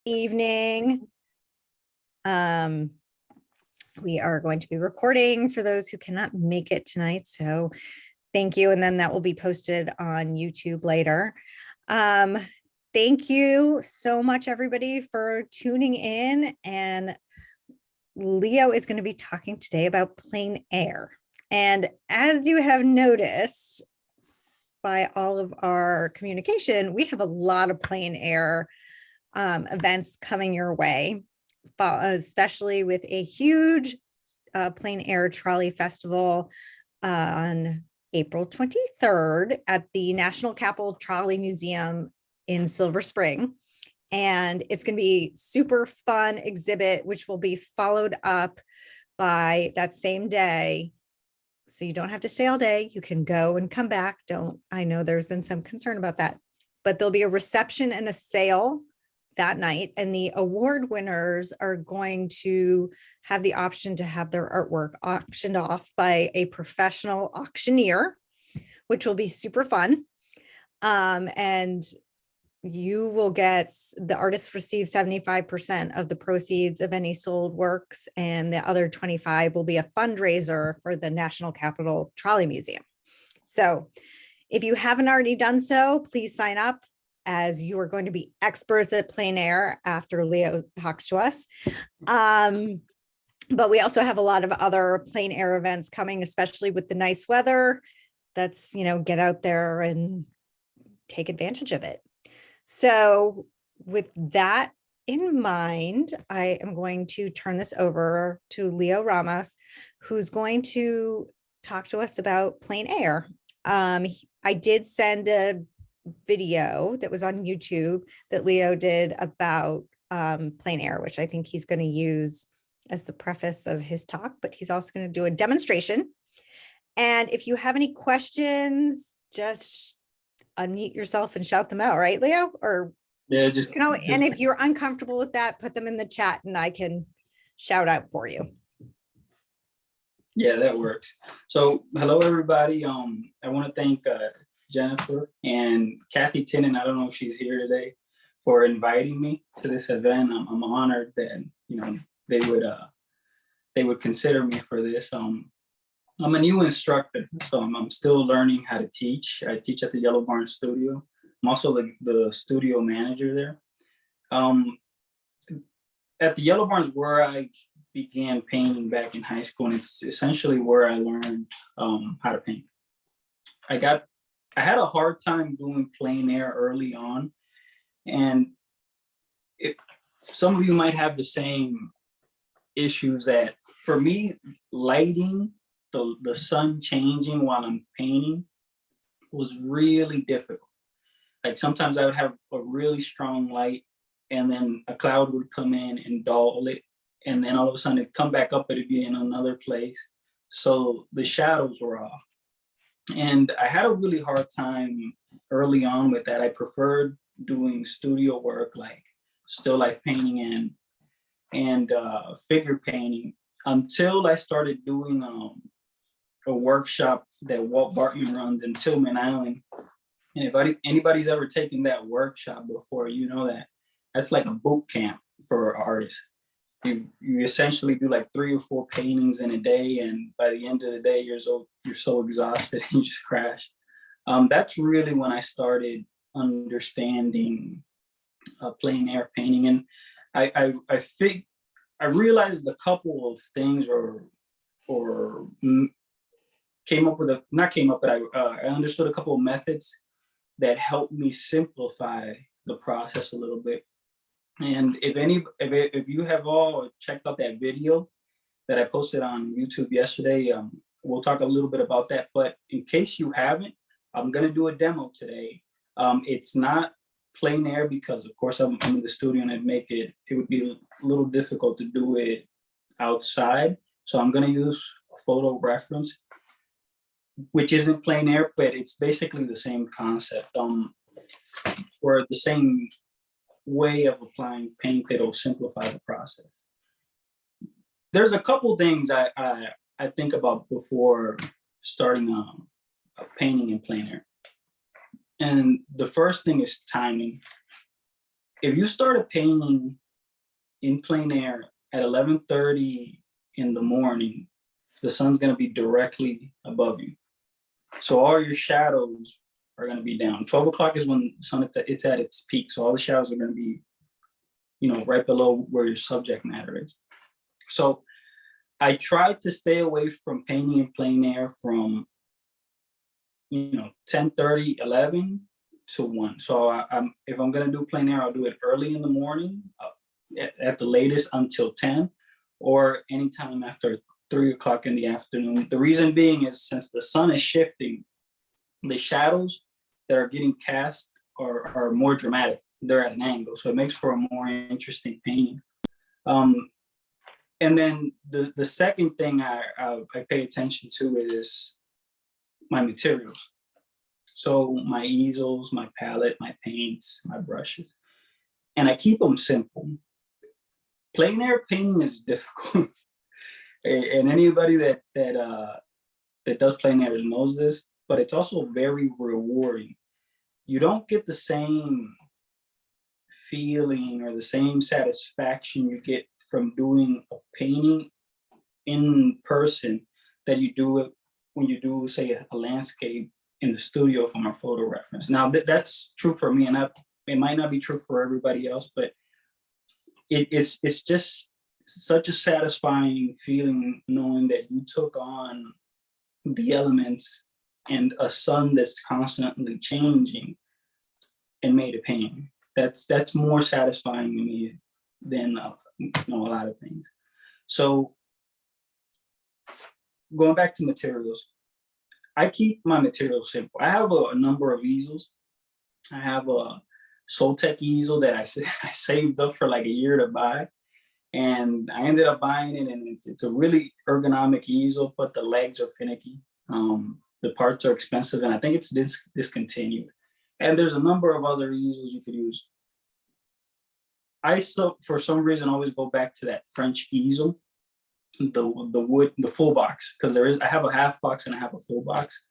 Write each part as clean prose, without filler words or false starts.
evening. We are going to be recording for those who cannot make it tonight. So thank you. And then that will be posted on YouTube later. Thank you so much, everybody, for tuning in. And Leo is going to be talking today about plein air. And as you have noticed by all of our communication, we have a lot of plein air events coming your way, especially with a huge plein air trolley festival on April 23rd at the National Capital Trolley Museum in Silver Spring. And it's going to be super fun exhibit, which will be followed up by that same day. So you don't have to stay all day. You can go and come back. I know there's been some concern about that, but there'll be a reception and a sale that night. And the award winners are going to have the option to have their artwork auctioned off by a professional auctioneer, which will be super fun. And you will get, the artists receive 75% of the proceeds of any sold works, and the other 25 will be a fundraiser for the National Capital Trolley Museum. So if you haven't already done so, please sign up, as you are going to be experts at plein air after Leo talks to us. But we also have a lot of other plein air events coming, especially with the nice weather. That's, get out there and take advantage of it. So with that in mind, I am going to turn this over to Leo Ramos, who's going to talk to us about plein air. I did send a video that was on YouTube that Leo did about plein air, which I think he's going to use as the preface of his talk, but he's also going to do a demonstration. And if you have any questions, just unmute yourself and shout them out, right, Leo? Or yeah, just and if you're uncomfortable with that, put them in the chat and I can shout out for you. Yeah, that works. So hello, everybody. I want to thank Jennifer and Kathy Tennant, I don't know if she's here today, for inviting me to this event. I'm honored that they would consider me for this. I'm a new instructor, so I'm still learning how to teach. I teach at the Yellow Barn Studio. I'm also the studio manager there. At the Yellow Barn is where I began painting back in high school, and it's essentially where I learned how to paint. I had a hard time doing plein air early on, and some of you might have the same issues. That for me, lighting, the sun changing while I'm painting was really difficult. Like sometimes I would have a really strong light and then a cloud would come in and dull it. And then all of a sudden it'd come back up, it'd be in another place. So the shadows were off. And I had a really hard time early on with that. I preferred doing studio work like still life painting and figure painting until I started doing a workshop that Walt Bartman runs in Tillman Island. And if anybody's ever taken that workshop before, you know that that's like a boot camp for artists. You essentially do like 3 or 4 paintings in a day, and by the end of the day, you're so exhausted and you just crash. That's really when I started understanding plein air painting, and I realized a couple of things, or I understood a couple of methods that helped me simplify the process a little bit. And if you have all checked out that video that I posted on YouTube yesterday, we'll talk a little bit about that. But in case you haven't, I'm gonna do a demo today. It's not plein air because of course I'm in the studio and it would be a little difficult to do it outside. So I'm gonna use a photo reference, which isn't plein air, but it's basically the same concept, or the same way of applying paint that'll simplify the process. There's a couple things I think about before starting painting in plein air. And the first thing is timing. if you started painting in plein air at 11:30 in the morning, the sun's going to be directly above you. So all your shadows are going to be down. 12 o'clock is when the sun it's at its peak. So all the shadows are going to be, right below where your subject matter is. So I tried to stay away from painting in plein air from 10:30, 11 to 1. So if I'm going to do plein air, I'll do it early in the morning, at the latest until 10, or anytime after 3 o'clock in the afternoon. The reason being is since the sun is shifting, the shadows that are getting cast are more dramatic. They're at an angle, so it makes for a more interesting painting. And then the second thing I pay attention to is my materials. So my easels, my palette, my paints, my brushes, and I keep them simple. Plein air painting is difficult, and anybody that does plein air knows this. But it's also very rewarding. You don't get the same feeling or the same satisfaction you get from doing a painting in person that you do it when you do, say, a landscape in the studio from our photo reference. Now that's true for me, and it might not be true for everybody else, but it's just such a satisfying feeling knowing that you took on the elements and a sun that's constantly changing and made a painting. That's more satisfying to me than a lot of things. So going back to materials, I keep my materials simple. I have a number of easels. I have a Soltech easel that I saved up for like a year to buy, and I ended up buying it, and it's a really ergonomic easel, but the legs are finicky. The parts are expensive, and I think it's discontinued. And there's a number of other easels you could use. I still, for some reason, always go back to that French easel, the wood, the full box, because I have a half box and I have a full box.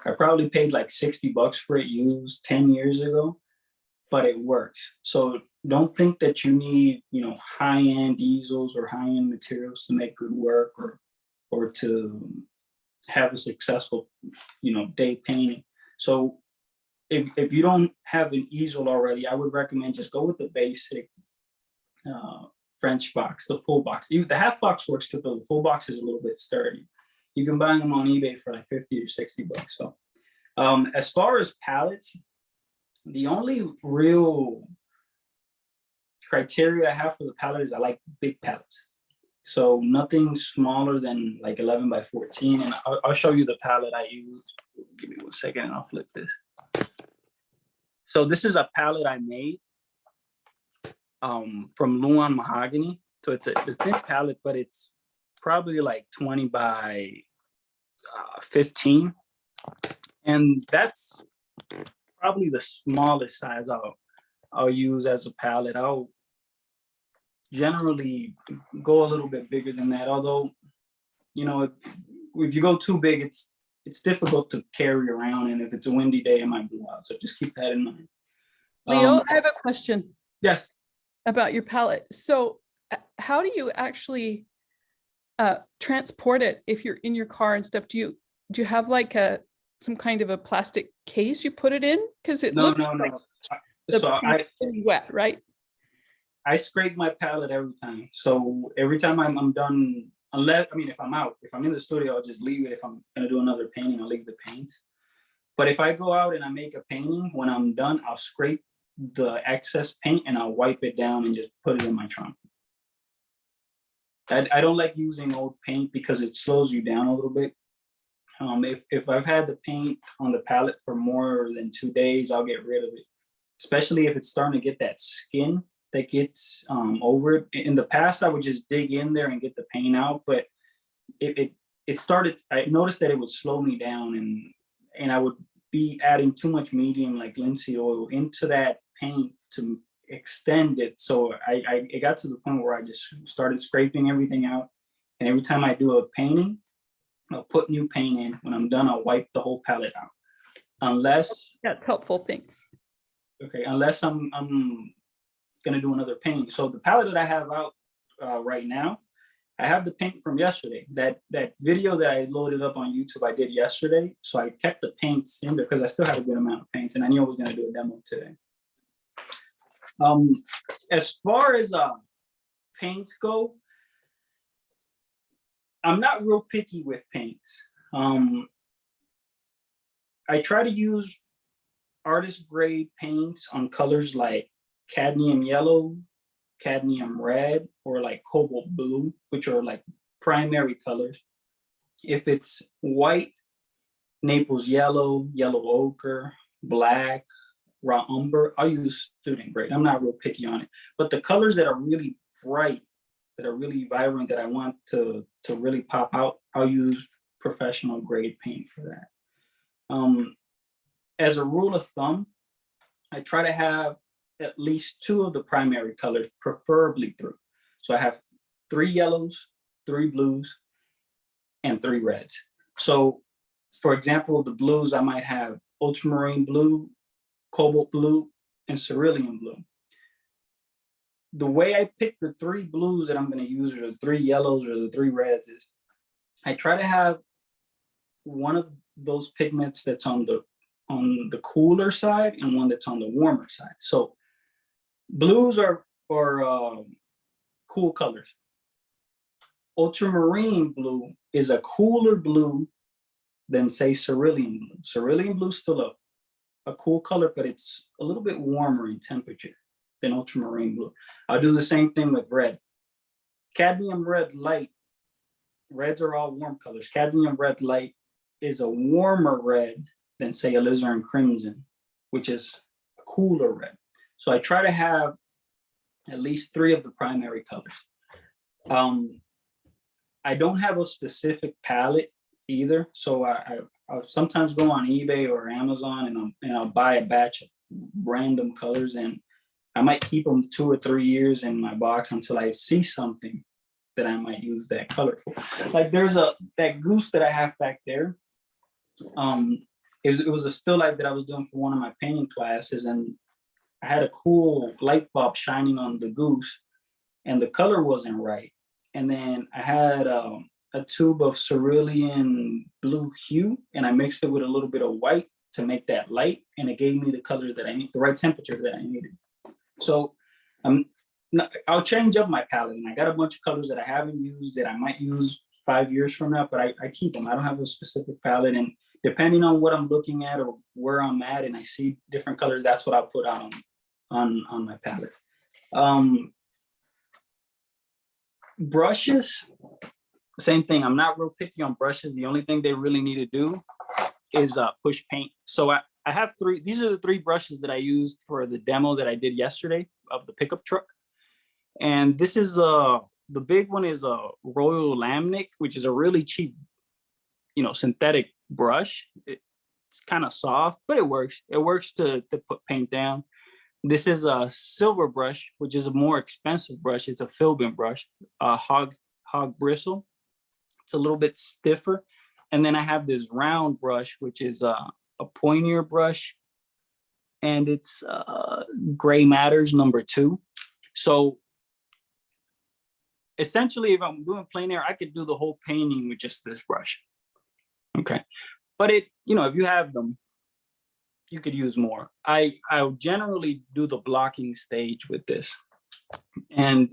I probably paid like $60 for it used 10 years ago, but it works. So don't think that you need, high-end easels or high-end materials to make good work or to have a successful, day painting. So if you don't have an easel already, I would recommend just go with the basic French box, the full box. The half box works too, but the full box is a little bit sturdy. You can buy them on eBay for like $50 or $60. So as far as palettes, the only real criteria I have for the palette is I like big palettes. So nothing smaller than like 11 by 14. And I'll show you the palette I use. Give me 1 second and I'll flip this. So this is a palette I made from Luan Mahogany. So it's a thin palette, but it's probably like 20 by 15. And that's probably the smallest size I'll use as a palette. I'll generally go a little bit bigger than that. Although, if you go too big, it's difficult to carry around. And if it's a windy day, it might blow out. So just keep that in mind. Leo, I have a question. Yes. About your palette. So how do you actually transport it if you're in your car and stuff? Do you have like some kind of a plastic case you put it in? Because it looks like so pretty wet, right? I scrape my palette every time. So every time I'm done, if I'm in the studio, I'll just leave it. If I'm gonna do another painting, I'll leave the paints. But if I go out and I make a painting, when I'm done, I'll scrape the excess paint and I'll wipe it down and just put it in my trunk. I don't like using old paint because it slows you down a little bit. If I've had the paint on the palette for more than 2 days, I'll get rid of it. Especially if it's starting to get that skin that gets over it. In the past, I would just dig in there and get the paint out, but it started. I noticed that it would slow me down, and I would be adding too much medium like linseed oil into that paint to extend it. So it got to the point where I just started scraping everything out, and every time I do a painting, I'll put new paint in. When I'm done, I'll wipe the whole palette out. Unless that's helpful. Thanks. Okay, unless I'm gonna do another painting. So the palette that I have out right now, I have the paint from yesterday. That video that I loaded up on YouTube, I did yesterday. So I kept the paints in there because I still had a good amount of paints, and I knew I was gonna do a demo today. As far as paints go, I'm not real picky with paints. I try to use artist grade paints on colors like cadmium yellow, cadmium red, or like cobalt blue, which are like primary colors. If it's white, Naples yellow, yellow ochre, black, raw umber, I'll use student grade. I'm not real picky on it. But the colors that are really bright, that are really vibrant, that I want to really pop out, I'll use professional grade paint for that. As a rule of thumb, I try to have at least 2 of the primary colors, preferably 3. So I have 3 yellows, 3 blues, and 3 reds. So for example, the blues, I might have ultramarine blue, cobalt blue, and cerulean blue. The way I pick the 3 blues that I'm going to use, or the 3 yellows, or the 3 reds, is I try to have one of those pigments that's on the cooler side and one that's on the warmer side. So blues are cool colors. Ultramarine blue is a cooler blue than, say, cerulean blue. Cerulean blue is still a cool color, but it's a little bit warmer in temperature than ultramarine blue. I'll do the same thing with red. Cadmium red light, reds are all warm colors. Cadmium red light is a warmer red than, say, alizarin crimson, which is a cooler red. So I try to have at least 3 of the primary colors. I don't have a specific palette either. So I'll sometimes go on eBay or Amazon and I'll buy a batch of random colors, and I might keep them 2 or 3 years in my box until I see something that I might use that color for. Like there's that goose that I have back there. It was a still life that I was doing for one of my painting classes, and I had a cool light bulb shining on the goose, and the color wasn't right. And then I had a tube of cerulean blue hue, and I mixed it with a little bit of white to make that light, and it gave me the color that I need, the right temperature that I needed. So I'll change up my palette, and I got a bunch of colors that I haven't used that I might use 5 years from now, but I keep them. I don't have a specific palette, and depending on what I'm looking at or where I'm at, and I see different colors, that's what I'll put out on my palette. Brushes, same thing. I'm not real picky on brushes. The only thing they really need to do is push paint. So I have 3. These are the 3 brushes that I used for the demo that I did yesterday of the pickup truck. And this is the big one is a Royal Laminate, which is a really cheap, synthetic brush. It's kind of soft, but it works. It works to put paint down. This is a silver brush, which is a more expensive brush. It's a Filbin brush, a hog bristle. It's a little bit stiffer. And then I have this round brush, which is a pointier brush, and it's Gray Matters number 2. So essentially, if I'm doing plein air, I could do the whole painting with just this brush. Okay, but if you have them, you could use more. I generally do the blocking stage with this, and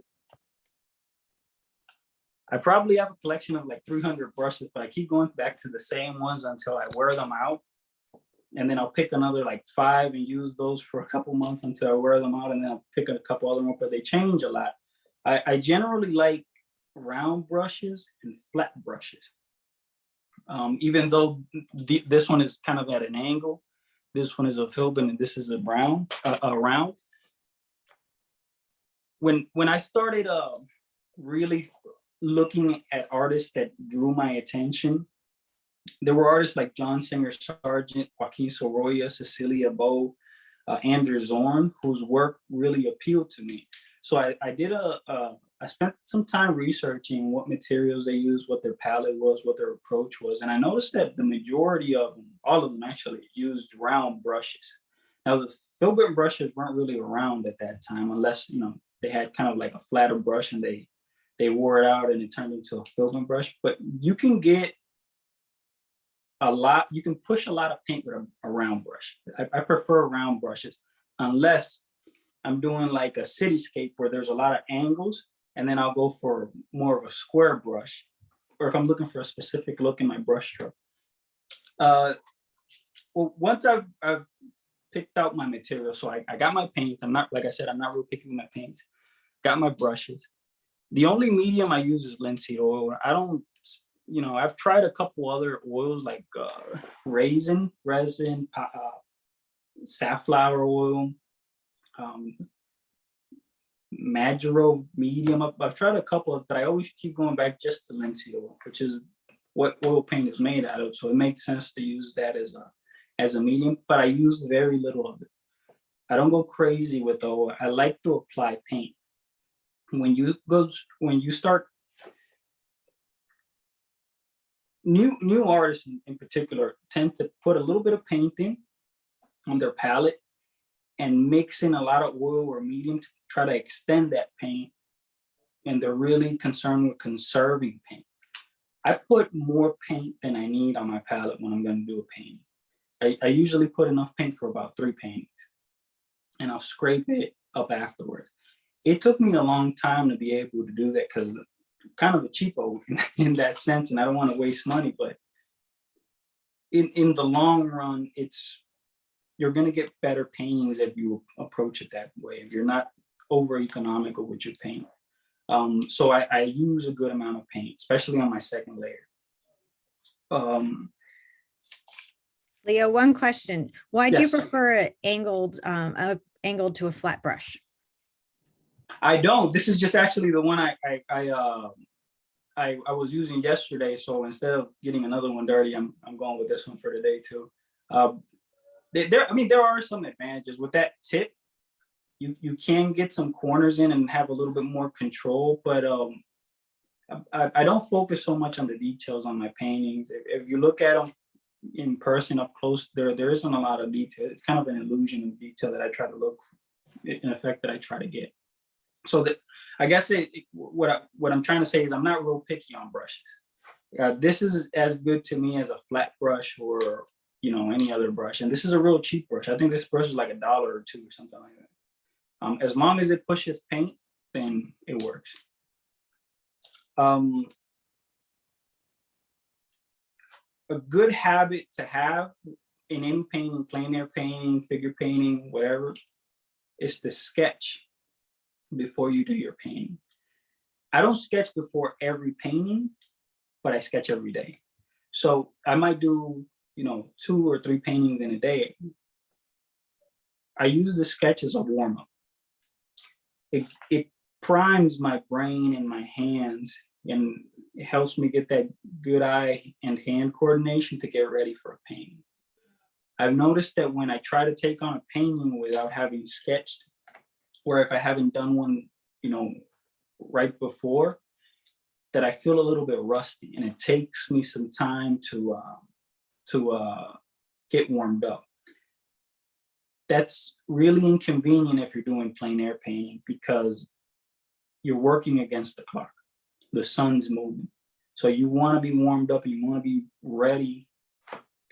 I probably have a collection of like 300 brushes, but I keep going back to the same ones until I wear them out. And then I'll pick another like 5 and use those for a couple months until I wear them out, and then I'll pick a couple other ones, but they change a lot. I generally like round brushes and flat brushes. Even though this one is kind of at an angle, this one is a Filbin and this is a round. When I started really looking at artists that drew my attention, there were artists like John Singer Sargent, Joaquin Sorolla, Cecilia Bow, Andrew Zorn, whose work really appealed to me. So I spent some time researching what materials they used, what their palette was, what their approach was. And I noticed that the majority of them, all of them actually, used round brushes. Now the filbert brushes weren't really around at that time, unless, you know, they had kind of like a flatter brush and they wore it out and it turned into a filbert brush. But you can get you can push a lot of paint with a round brush. I prefer round brushes, unless I'm doing like a cityscape where there's a lot of angles, and then I'll go for more of a square brush, or if I'm looking for a specific look in my brush stroke. Well, once I've picked out my material, so I got my paints. I'm not, like I said, I'm not real picky with my paints. Got my brushes. The only medium I use is linseed oil. I don't, you know, I've tried a couple other oils like resin, safflower oil, Magero medium. I've tried a couple, but I always keep going back just to linseed oil, which is what oil paint is made out of. So it makes sense to use that as a medium, but I use very little of it. I don't go crazy with oil. I like to apply paint. When you start, new artists in particular tend to put a little bit of paint in on their palette and mix in a lot of oil or medium to try to extend that paint, and they're really concerned with conserving paint. I put more paint than I need on my palette when I'm going to do a painting. I usually put enough paint for about 3 paintings, and I'll scrape it up afterwards. It took me a long time to be able to do that because I'm kind of a cheapo in that sense, and I don't want to waste money, but in the long run, you're going to get better paintings if you approach it that way, if you're not over economical with your paint. So I use a good amount of paint, especially on my second layer. Leo, one question. Why do you Yes. prefer it angled to a flat brush? I don't. This is just actually the one I was using yesterday. So instead of getting another one dirty, I'm going with this one for today too. There are some advantages with that tip. You can get some corners in and have a little bit more control, but I don't focus so much on the details on my paintings. If you look at them in person up close, there isn't a lot of detail. It's kind of an illusion of detail that I try to look, in effect, that I try to get. So that, I guess what I'm trying to say is I'm not real picky on brushes. This is as good to me as a flat brush or, you know, any other brush. And this is a real cheap brush. I think this brush is like $1 or $2 or something like that. As long as it pushes paint, then it works. A good habit to have in any painting, plein air painting, figure painting, whatever, is to sketch before you do your painting. I don't sketch before every painting, but I sketch every day. So I might do, you know, 2 or 3 paintings in a day. I use the sketch as a warm-up. It primes my brain and my hands, and it helps me get that good eye and hand coordination to get ready for a painting. I've noticed that when I try to take on a painting without having sketched, or if I haven't done one, you know, right before, that I feel a little bit rusty, and it takes me some time to get warmed up. That's really inconvenient if you're doing plein air painting because you're working against the clock. The sun's moving. So you want to be warmed up and you want to be ready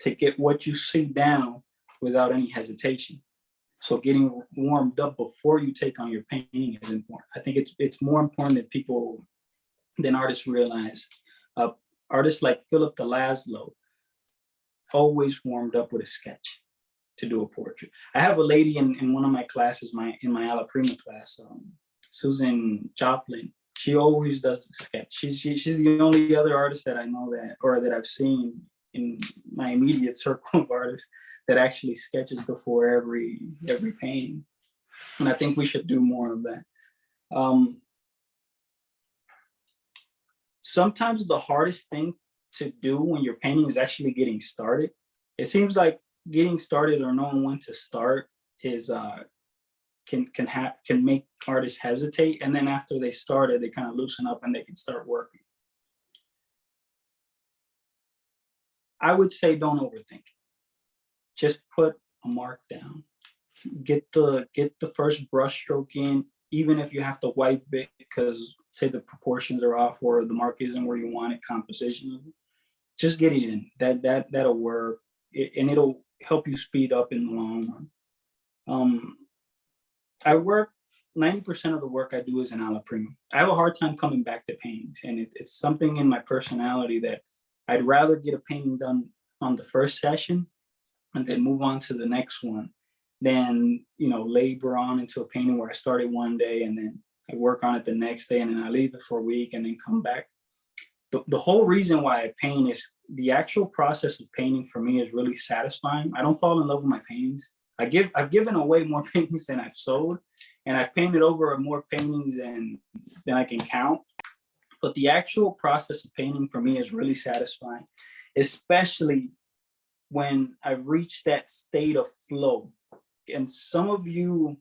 to get what you see down without any hesitation. So getting warmed up before you take on your painting is important. I think it's more important than artists realize. Artists like Philip de Laszlo always warmed up with a sketch to do a portrait. I have a lady in one of my classes, in my Alla Prima class, Susan Joplin. She always does a sketch. She's the only other artist that I know that I've seen in my immediate circle of artists that actually sketches before every painting. And I think we should do more of that. Sometimes the hardest thing to do when you're painting is actually getting started. It seems like getting started or knowing when to start is can make artists hesitate, and then after they started, they kind of loosen up and they can start working. I would say don't overthink it. Just put a mark down get the first brush stroke in, even if you have to wipe it because say the proportions are off or the mark isn't where you want it, composition. Just get it in. That'll work, and it'll help you speed up in the long run. I work 90% of the work I do is in Alla Prima. I have a hard time coming back to paintings, and it's something in my personality that I'd rather get a painting done on the first session and then move on to the next one than, labor on into a painting where I started one day and then I work on it the next day and then I leave it for a week and then come back. The whole reason why I paint is the actual process of painting for me is really satisfying. I don't fall in love with my paintings. I've given away more paintings than I've sold, and I've painted over more paintings than I can count. But the actual process of painting for me is really satisfying, especially when I've reached that state of flow. And some of you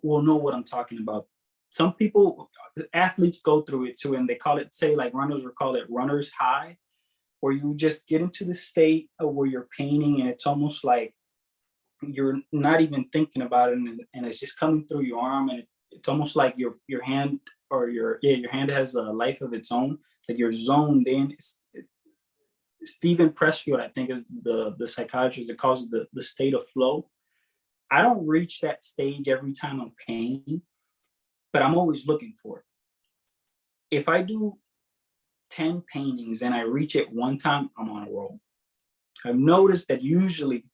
will know what I'm talking about. Some people, athletes go through it too, and they call it, say like runners will call it runner's high, where you just get into the state of where you're painting and it's almost like you're not even thinking about it, and it's just coming through your arm, and it's almost like your hand or your hand has a life of its own, like you're zoned in. Stephen Pressfield, I think, is the psychiatrist that calls it the state of flow. I don't reach that stage every time I'm painting, but I'm always looking for it. If I do 10 paintings and I reach it one time, I'm on a roll. I've noticed that usually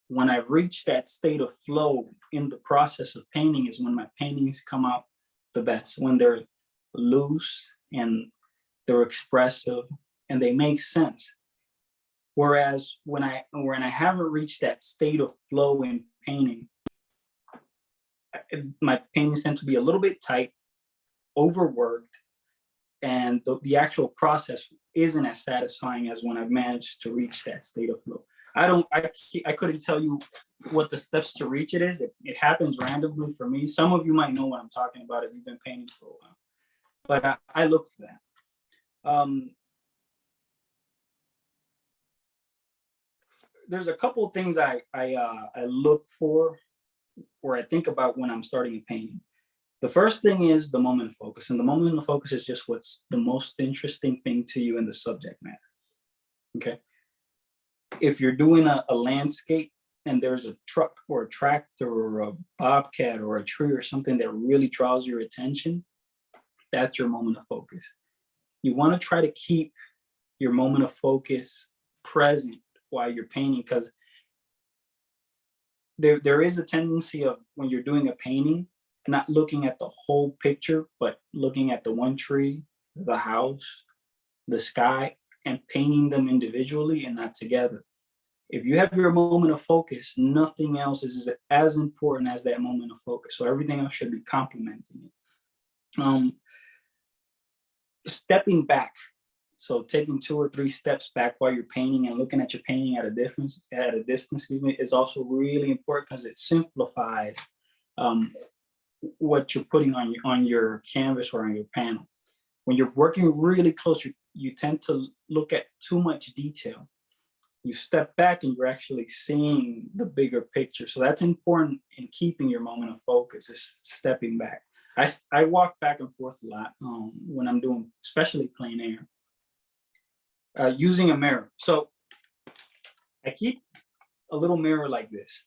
when I've reached that state of flow in the process of painting is when my paintings come out the best, when they're loose and they're expressive and they make sense. Whereas when I haven't reached that state of flow in painting, my paintings tend to be a little bit tight, overworked, and the actual process isn't as satisfying as when I've managed to reach that state of flow. I couldn't tell you what the steps to reach it is. It happens randomly for me. Some of you might know what I'm talking about if you've been painting for a while, but I look for that. There's a couple of things I look for or I think about when I'm starting a painting. The first thing is the moment of focus, and the moment of focus is just what's the most interesting thing to you in the subject matter. Okay. If you're doing a landscape and there's a truck or a tractor or a bobcat or a tree or something that really draws your attention, that's your moment of focus. You want to try to keep your moment of focus present while you're painting, because there is a tendency of when you're doing a painting, not looking at the whole picture, but looking at the one tree, the house, the sky, and painting them individually and not together. If you have your moment of focus, nothing else is as important as that moment of focus. So everything else should be complementing it. Stepping back. So taking 2 or 3 steps back while you're painting and looking at your painting at a distance, is also really important because it simplifies what you're putting on your canvas or on your panel. When you're working really close, you tend to look at too much detail. You step back and you're actually seeing the bigger picture. So that's important in keeping your moment of focus, is stepping back. I walk back and forth a lot when I'm doing, especially plein air. Using a mirror. So I keep a little mirror like this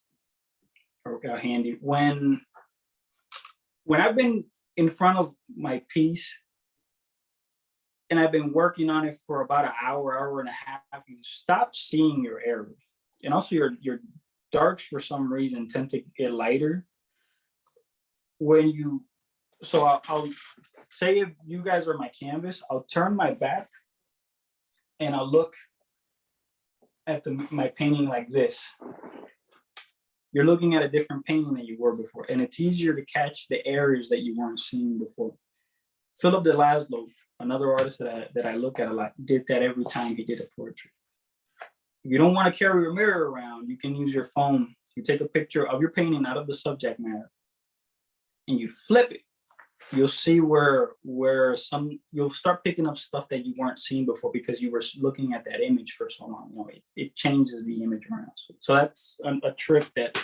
handy. When I've been in front of my piece and I've been working on it for about an hour and a half, you stop seeing your errors. And also your darks for some reason tend to get lighter. So I'll say if you guys are my canvas, I'll turn my back and I'll look at my painting like this. You're looking at a different painting than you were before, and it's easier to catch the areas that you weren't seeing before. Philip de Laszlo, another artist that I look at a lot, did that every time he did a portrait. If you don't want to carry your mirror around, you can use your phone. You take a picture of your painting out of the subject matter, and you flip it. You'll see you'll start picking up stuff that you weren't seeing before because you were looking at that image for so long. It changes the image around. So that's a trick that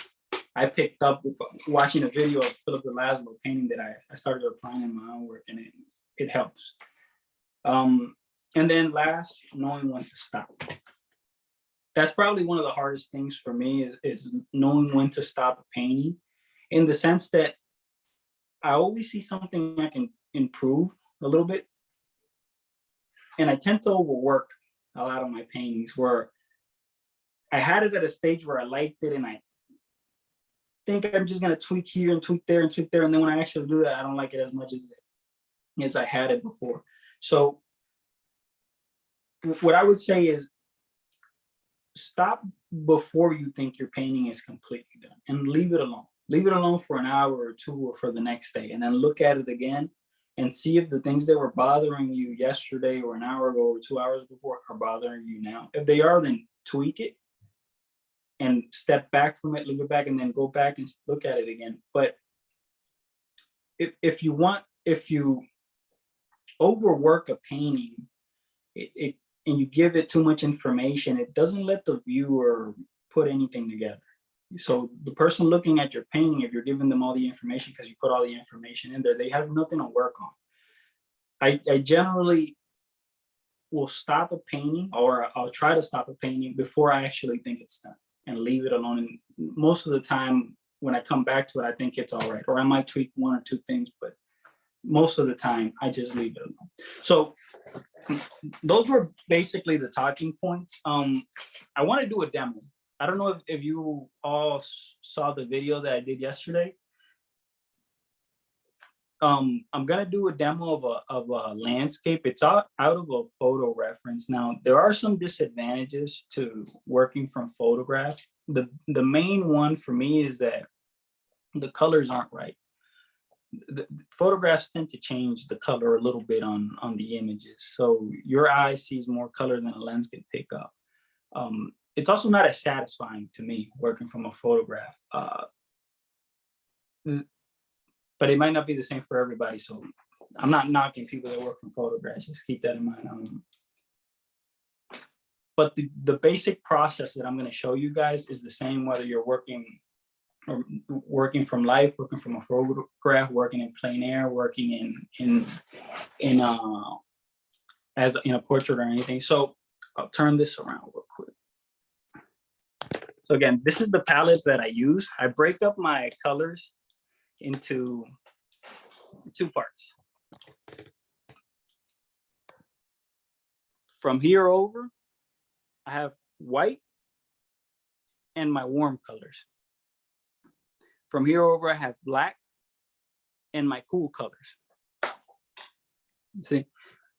I picked up watching a video of Philip Laszlo painting that I started applying in my own work, and it helps. And then last, knowing when to stop. That's probably one of the hardest things for me is knowing when to stop painting, in the sense that I always see something I can improve a little bit. And I tend to overwork a lot of my paintings, where I had it at a stage where I liked it and I think I'm just gonna tweak here and tweak there and tweak there. And then when I actually do that, I don't like it as much as I had it before. So what I would say is stop before you think your painting is completely done, and leave it alone. Leave it alone for an hour or two, or for the next day, and then look at it again and see if the things that were bothering you yesterday or an hour ago or 2 hours before are bothering you now. If they are, then tweak it and step back from it, leave it back, and then go back and look at it again. But if you overwork a painting, and you give it too much information, it doesn't let the viewer put anything together. So the person looking at your painting, if you're giving them all the information because you put all the information in there, they have nothing to work on. I generally will stop a painting, or I'll try to stop a painting before I actually think it's done, and leave it alone. And most of the time when I come back to it, I think it's all right, or I might tweak one or two things, but most of the time I just leave it alone. So those were basically the talking points. I want to do a demo. I don't know if you all saw the video that I did yesterday. I'm gonna do a demo of a landscape. It's out of a photo reference. Now, there are some disadvantages to working from photograph. The main one for me is that the colors aren't right. The photographs tend to change the color a little bit on the images, so your eye sees more color than a lens can pick up. It's also not as satisfying to me working from a photograph, but it might not be the same for everybody. So I'm not knocking people that work from photographs, just keep that in mind. But the basic process that I'm going to show you guys is the same whether you're working from life, working from a photograph, working in plein air, working in a portrait or anything. So I'll turn this around real quick. So again, this is the palette that I use. I break up my colors into two parts. From here over, I have white and my warm colors. From here over, I have black and my cool colors. See?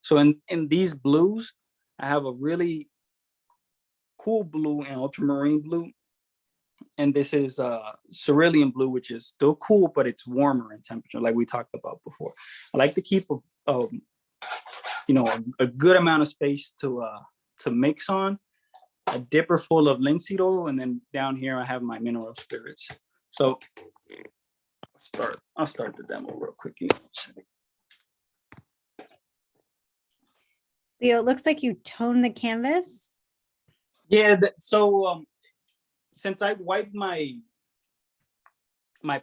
So in these blues, I have a really cool blue and ultramarine blue. And this is cerulean blue, which is still cool, but it's warmer in temperature, like we talked about before. I like to keep a good amount of space to mix on. A dipper full of linseed oil, and then down here I have my mineral spirits. So I'll start the demo real quick. Leo, it looks like you toned the canvas. Yeah, since I wipe my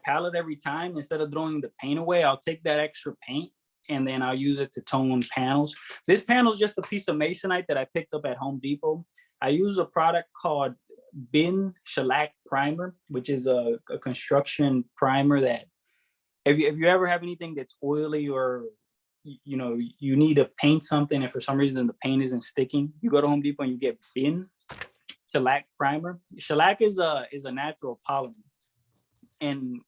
palette every time, instead of throwing the paint away, I'll take that extra paint and then I'll use it to tone panels. This panel is just a piece of masonite that I picked up at Home Depot. I use a product called Bin Shellac Primer, which is a construction primer that if you ever have anything that's oily, or you need to paint something and for some reason the paint isn't sticking, you go to Home Depot and you get Bin Shellac Primer. Shellac is a natural polymer, and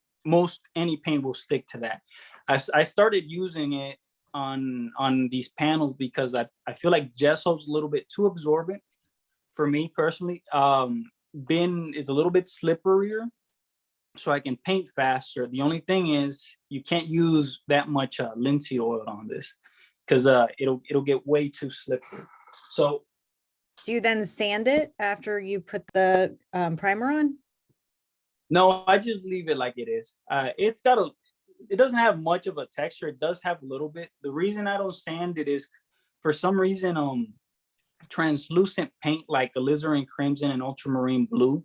any paint will stick to that. I started using it on these panels because I feel like gesso's a little bit too absorbent for me personally. Bin is a little bit slipperier, so I can paint faster. The only thing is you can't use that much linseed oil on this because it'll get way too slippery. So do you then sand it after you put the primer on? No, I just leave it like it is. It doesn't have much of a texture. It does have a little bit. The reason I don't sand it is for some reason, translucent paint like alizarin crimson and ultramarine blue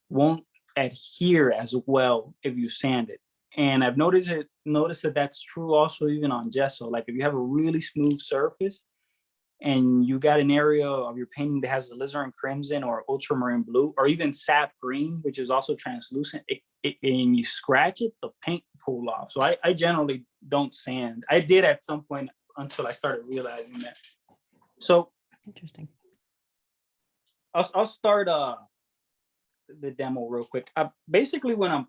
won't adhere as well if you sand it. And I've noticed that that's true also even on gesso. Like if you have a really smooth surface and you got an area of your painting that has alizarin crimson or ultramarine blue, or even sap green, which is also translucent, and you scratch it, the paint pull off. So I generally don't sand. I did at some point until I started realizing that. So Interesting. I'll start the demo real quick. Basically, when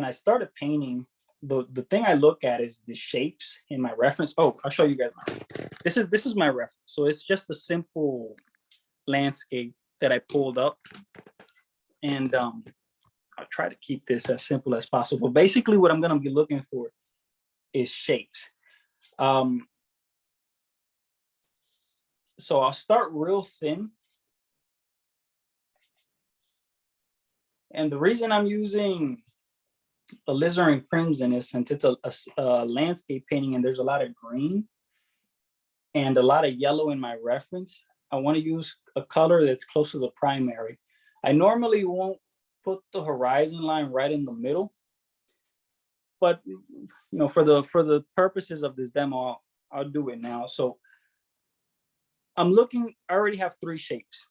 I started painting, the thing I look at is the shapes in my reference. Oh, I'll show you guys this is my reference. So it's just a simple landscape that I pulled up, and I'll try to keep this as simple as possible. Basically, what I'm going to be looking for is shapes. So I'll start real thin. And the reason I'm using alizarin crimson is since it's a landscape painting and there's a lot of green and a lot of yellow in my reference, I want to use a color that's close to the primary. I normally won't put the horizon line right in the middle, but for the purposes of this demo, I'll do it now. So I already have 3 shapes.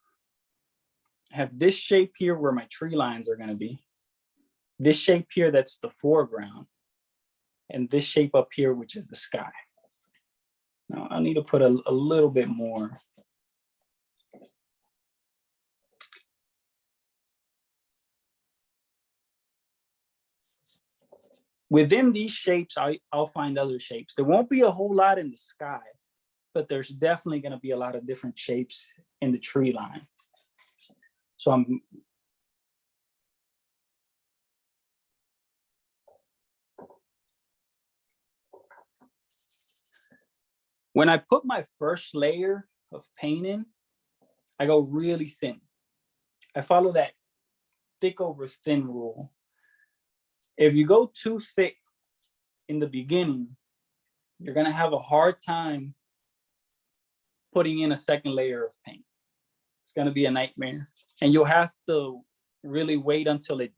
I have this shape here where my tree lines are going to be. This shape here, that's the foreground. And this shape up here, which is the sky. Now I need to put a little bit more. Within these shapes, I'll find other shapes. There won't be a whole lot in the sky, but there's definitely going to be a lot of different shapes in the tree line. So when I put my first layer of paint in, I go really thin. I follow that thick over thin rule. If you go too thick in the beginning, you're going to have a hard time putting in a second layer of paint. It's going to be a nightmare. And you'll have to really wait until it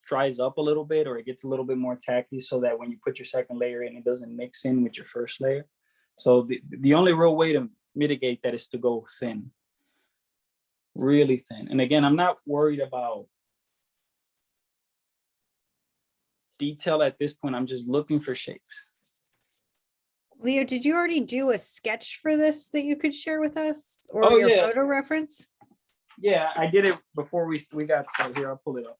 dries up a little bit or it gets a little bit more tacky so that when you put your second layer in, it doesn't mix in with your first layer. So the only real way to mitigate that is to go thin, really thin. And again, I'm not worried about detail at this point. I'm just looking for shapes. Leo, did you already do a sketch for this that you could share with us, or your photo reference? Yeah, I did it before we got started. Here, I'll pull it up.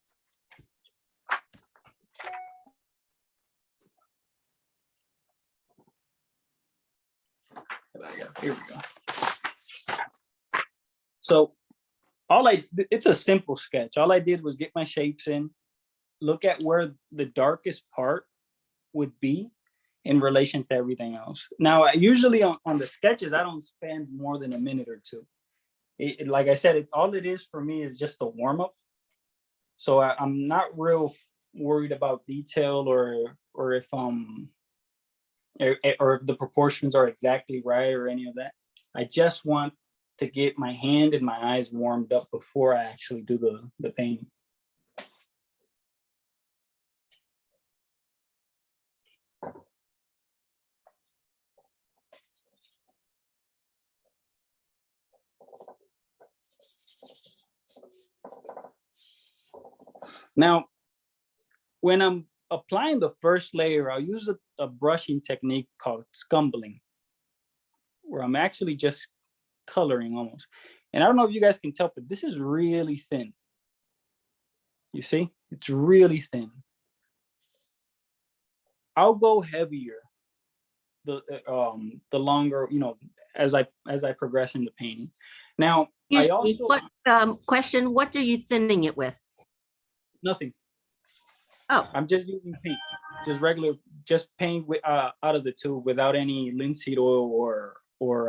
Here we go. So it's a simple sketch. All I did was get my shapes in, look at where the darkest part would be in relation to everything else. Now, usually on the sketches, I don't spend more than a minute or two. Like I said, all it is for me is just a warm up. So I'm not real worried about detail or if the proportions are exactly right or any of that. I just want to get my hand and my eyes warmed up before I actually do the painting. Now, when I'm applying the first layer, I'll use a brushing technique called scumbling, where I'm actually just coloring almost. And I don't know if you guys can tell, but this is really thin. You see, it's really thin. I'll go heavier the longer, as I progress in the painting. Now, Question, what are you thinning it with? Nothing. Oh, I'm just using paint, just regular, just paint with out of the tube without any linseed oil or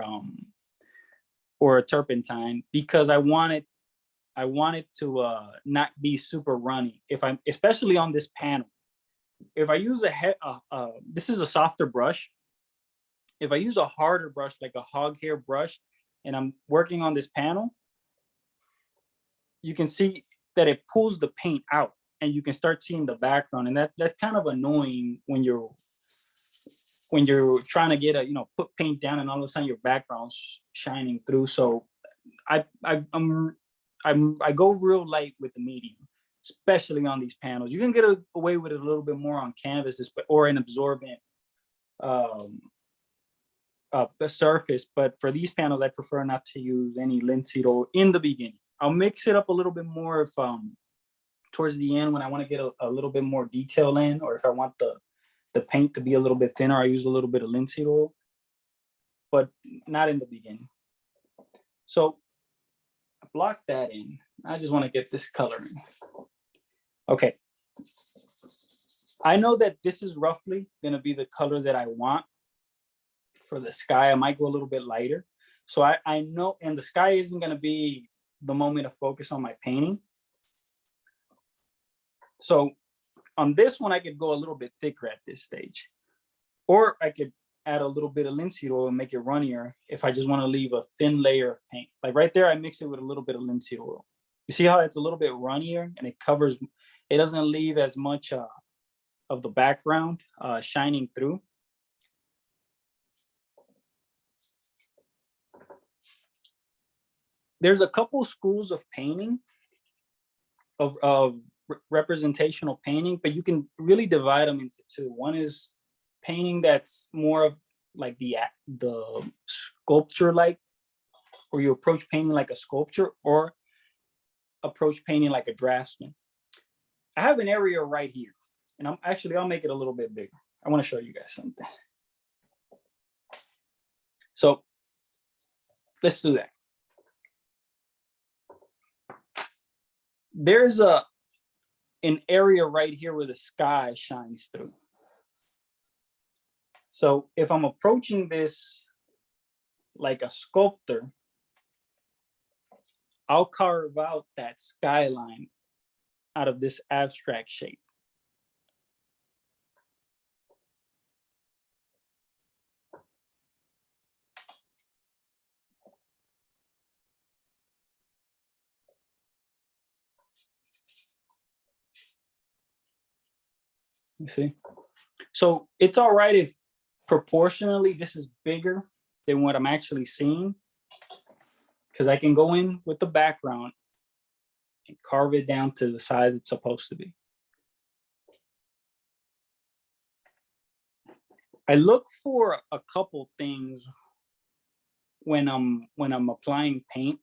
a turpentine, because I want it to not be super runny. Especially on this panel, if I use this is a softer brush. If I use a harder brush like a hog hair brush, and I'm working on this panel, you can see that it pulls the paint out and you can start seeing the background. And that's kind of annoying when you're trying to get put paint down and all of a sudden your background's shining through. So I go real light with the medium, especially on these panels. You can get away with it a little bit more on canvases, or an absorbent surface. But for these panels, I prefer not to use any linseed oil in the beginning. I'll mix it up a little bit more if towards the end when I want to get a little bit more detail in, or if I want the paint to be a little bit thinner, I use a little bit of linseed oil, but not in the beginning. So I block that in. I just want to get this color in. Okay. I know that this is roughly going to be the color that I want for the sky. I might go a little bit lighter. So I know, and the sky isn't going to be the moment of focus on my painting. So on this one, I could go a little bit thicker at this stage, or I could add a little bit of linseed oil and make it runnier if I just want to leave a thin layer of paint. Like right there, I mix it with a little bit of linseed oil. You see how it's a little bit runnier and it doesn't leave as much of the background shining through. There's a couple schools of painting, of representational painting, but you can really divide them into two. One is painting that's more of like the sculpture, like, or you approach painting like a sculpture, or approach painting like a draftsman. I have an area right here, and I'll make it a little bit bigger. I want to show you guys something. So let's do that. There's an area right here where the sky shines through. So if I'm approaching this like a sculptor, I'll carve out that skyline out of this abstract shape. You see? So it's all right if proportionally this is bigger than what I'm actually seeing, because I can go in with the background and carve it down to the size it's supposed to be. I look for a couple things when I'm applying paint.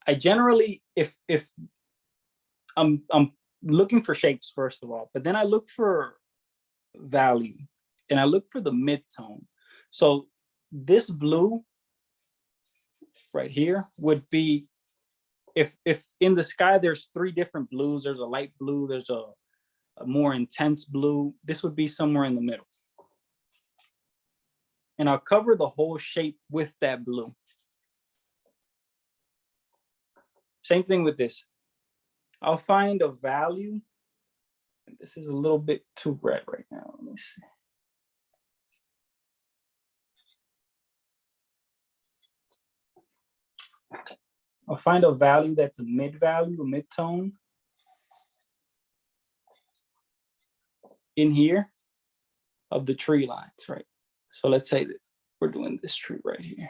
I generally, if I'm looking for shapes first of all, but then I look for value and I look for the mid-tone. So this blue right here would be, if in the sky there's three different blues, there's a light blue, there's a more intense blue, this would be somewhere in the middle. And I'll cover the whole shape with that blue. Same thing with this. I'll find a value. This is a little bit too red right now. Let me see. I'll find a value that's a mid-value, a mid-tone in here of the tree lines, right? So let's say that we're doing this tree right here.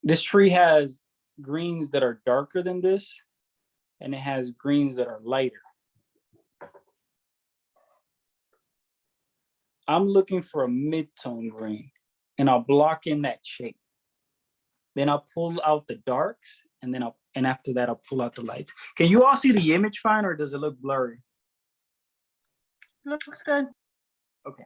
This tree has greens that are darker than this, and it has greens that are lighter. I'm looking for a mid-tone green, and I'll block in that shape. Then I'll pull out the darks, and then after that, I'll pull out the lights. Can you all see the image fine, or does it look blurry? Looks good. Okay.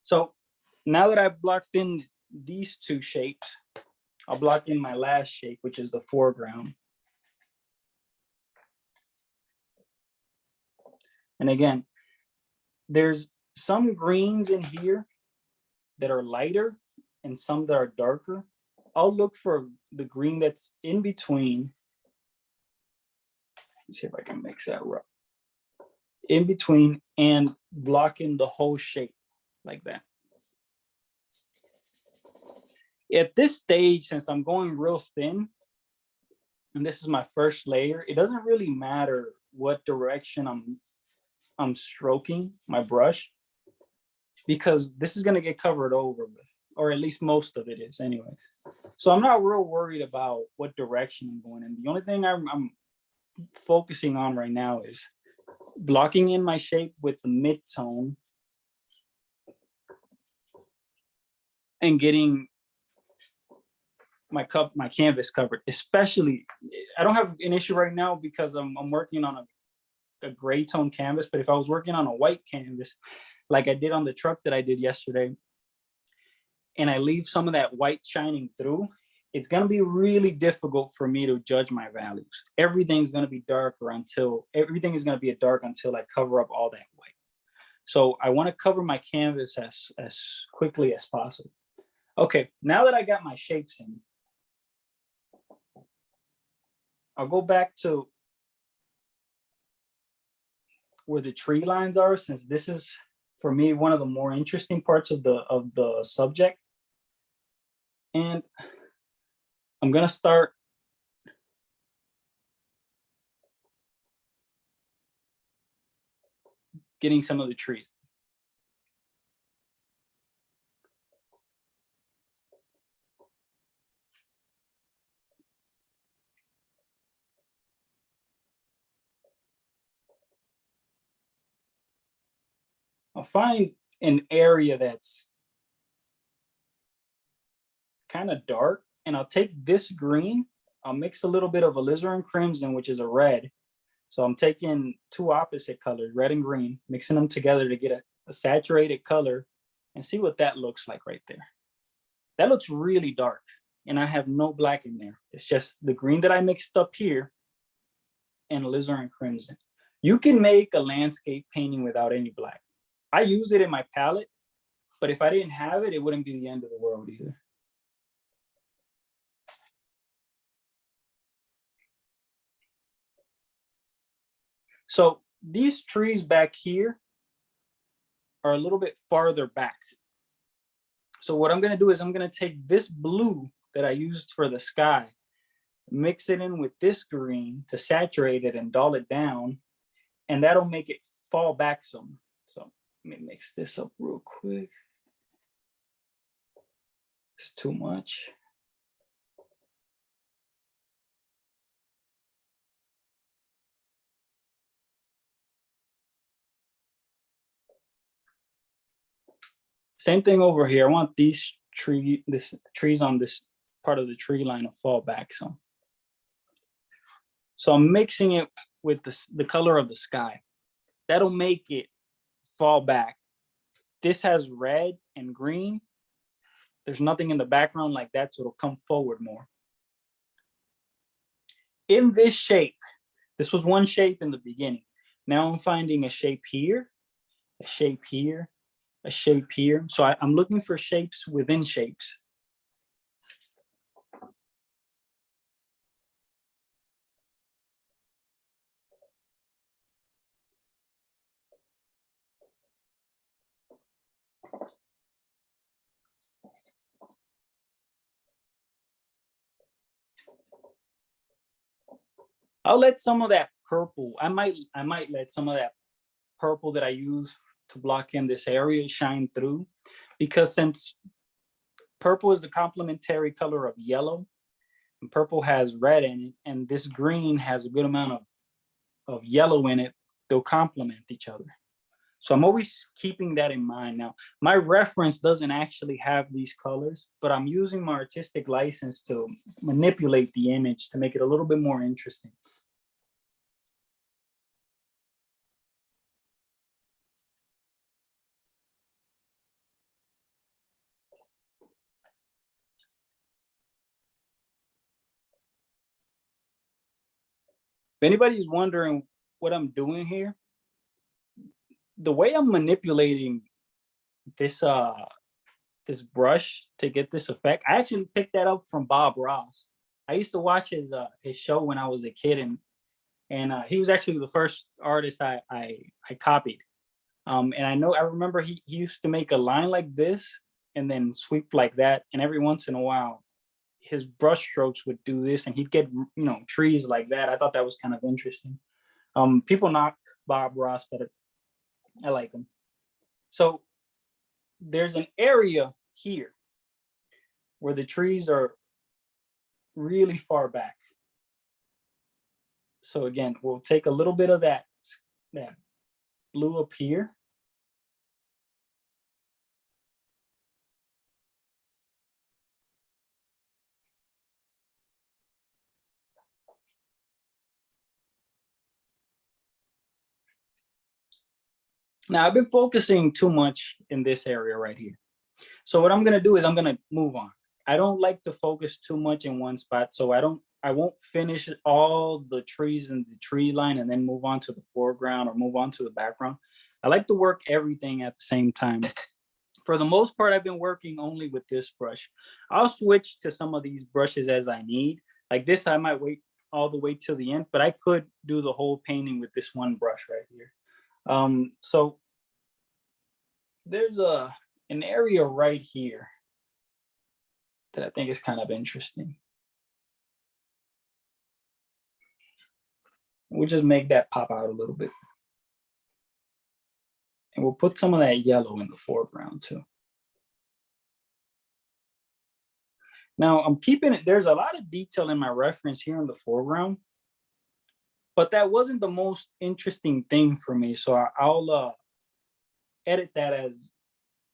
So now that I've blocked in these two shapes, I'll block in my last shape, which is the foreground. And again, there's some greens in here that are lighter and some that are darker. I'll look for the green that's in between Let's see if I can mix that up. In between and blocking the whole shape like that. At this stage, since I'm going real thin, and this is my first layer, it doesn't really matter what direction I'm stroking my brush, because this is going to get covered over with, or at least most of it is anyways. So I'm not real worried about what direction I'm going in. The only thing I'm focusing on right now is blocking in my shape with the mid-tone and getting my canvas covered. Especially, I don't have an issue right now because I'm working on a gray tone canvas, but if I was working on a white canvas, like I did on the truck that I did yesterday, and I leave some of that white shining through, it's going to be really difficult for me to judge my values. Everything's going to be darker until everything is going to be a dark until I cover up all that white. So I want to cover my canvas as quickly as possible. Okay, now that I got my shapes in, I'll go back to where the tree lines are, since this is, for me, one of the more interesting parts of the subject. And I'm gonna start getting some of the trees. I'll find an area that's kind of dark, and I'll take this green, I'll mix a little bit of alizarin crimson, which is a red. So I'm taking two opposite colors, red and green, mixing them together to get a saturated color, and see what that looks like right there. That looks really dark, and I have no black in there. It's just the green that I mixed up here and alizarin crimson. You can make a landscape painting without any black. I use it in my palette, but if I didn't have it, it wouldn't be the end of the world either. So these trees back here are a little bit farther back. So what I'm going to do is I'm going to take this blue that I used for the sky, mix it in with this green to saturate it and dull it down, and that'll make it fall back some. So let me mix this up real quick. It's too much. Same thing over here. I want these trees on this part of the tree line to fall back some. So I'm mixing it with the color of the sky. That'll make it fall back. This has red and green. There's nothing in the background like that, so it'll come forward more. In this shape, this was one shape in the beginning. Now I'm finding a shape here, a shape here, a shape here. So I'm looking for shapes within shapes. I'll let some of that purple, I might let some of that purple that I use to block in this area shine through, because since purple is the complementary color of yellow, and purple has red in it, and this green has a good amount of yellow in it, they'll complement each other. So I'm always keeping that in mind. Now, my reference doesn't actually have these colors, but I'm using my artistic license to manipulate the image to make it a little bit more interesting. If anybody's wondering what I'm doing here, the way I'm manipulating this this brush to get this effect, I actually picked that up from Bob Ross. I used to watch his show when I was a kid, and And he was actually the first artist I copied. And I remember he used to make a line like this and then sweep like that. And every once in a while, his brush strokes would do this and he'd get, trees like that. I thought that was kind of interesting. People knock Bob Ross, but I like him. So there's an area here where the trees are really far back. So again, we'll take a little bit of that blue up here. Now I've been focusing too much in this area right here. So what I'm gonna do is I'm gonna move on. I don't like to focus too much in one spot. So I won't finish all the trees in the tree line and then move on to the foreground or move on to the background. I like to work everything at the same time. For the most part, I've been working only with this brush. I'll switch to some of these brushes as I need. Like this, I might wait all the way till the end, but I could do the whole painting with this one brush right here. So there's an area right here that I think is kind of interesting. We'll just make that pop out a little bit. And we'll put some of that yellow in the foreground too. Now I'm keeping it, there's a lot of detail in my reference here in the foreground, but that wasn't the most interesting thing for me. So I'll edit that